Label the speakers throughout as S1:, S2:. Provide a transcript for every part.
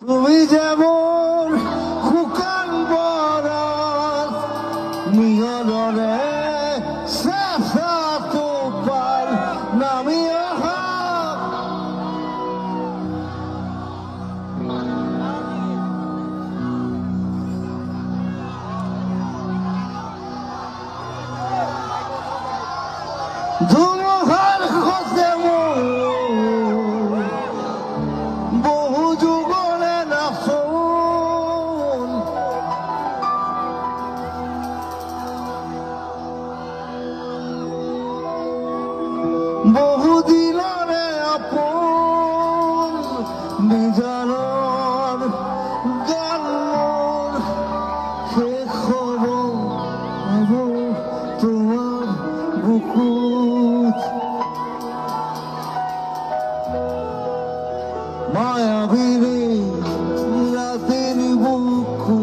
S1: তুমি যেমন শুকান বরফ মিহলৰে চেঁচা টোপাল নামি অহা ধুমুহাৰ সতে মোৰ বহু যুগৰে নাচোন বহু দিনৰে আপোন নিজানৰ গান মোৰ শেষ হ'ব তোমাৰ বুকুত মায়াবীরে রাতের বুকু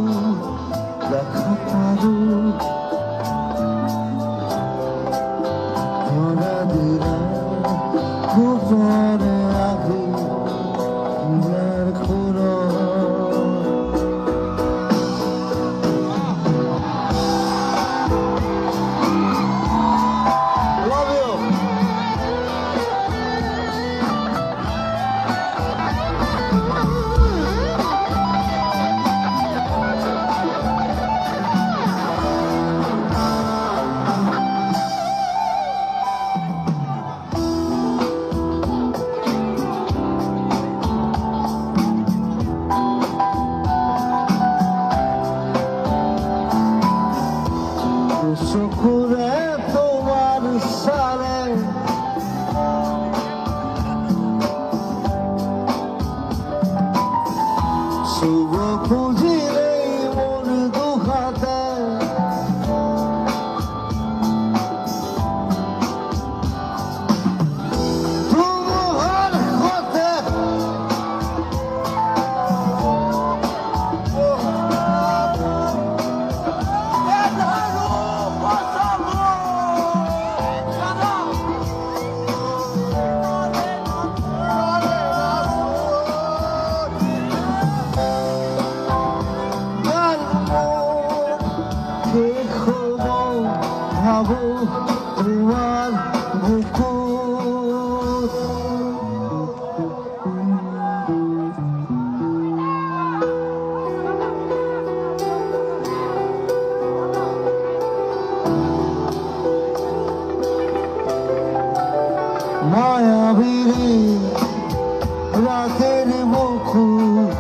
S1: দেখা পারো ধরা দিলা গোপনে আগে ইয়ার খুনো Love you. চকুৰে তোমাৰ চালে চুব খুজিলেই মোৰ দুহাতে ধুমুহাৰ সতে ভাবো তোমার বুকুত মায়াবীরে রাতের বুকুত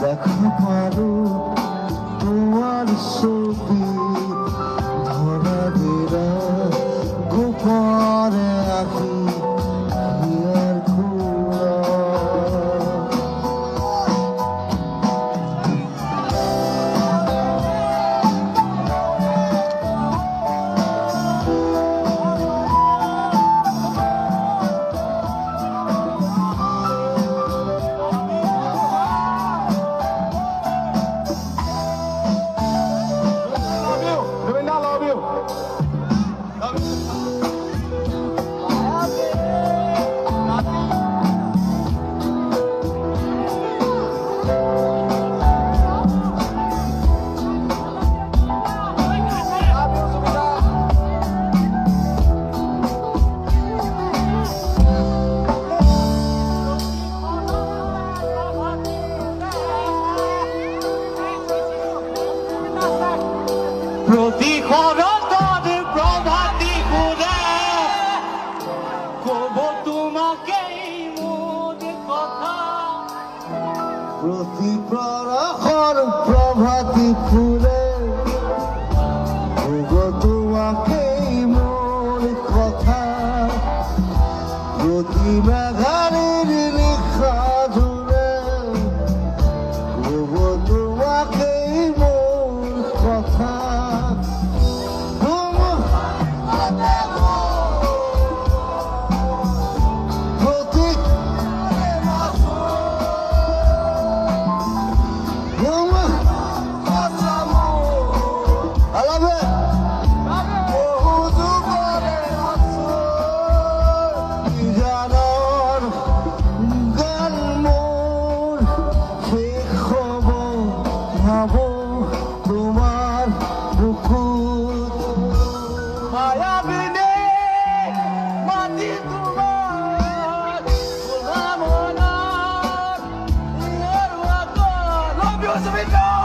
S1: দেখা পারো তোমার ছবি ধরা দিলা গোপনে আঁকি হিয়ার খুঁড়া প্রতিক্ষণতর প্রভাতী ঘুরে কব তোমাকে মোর কথা প্রতি প্রহর প্রভাতী ফুলে কব তোমাকে মোর কথা প্রতি মেঘারের লেখা জুড়ে কব তোমাকে মোর কথা Vamos!
S2: sa window!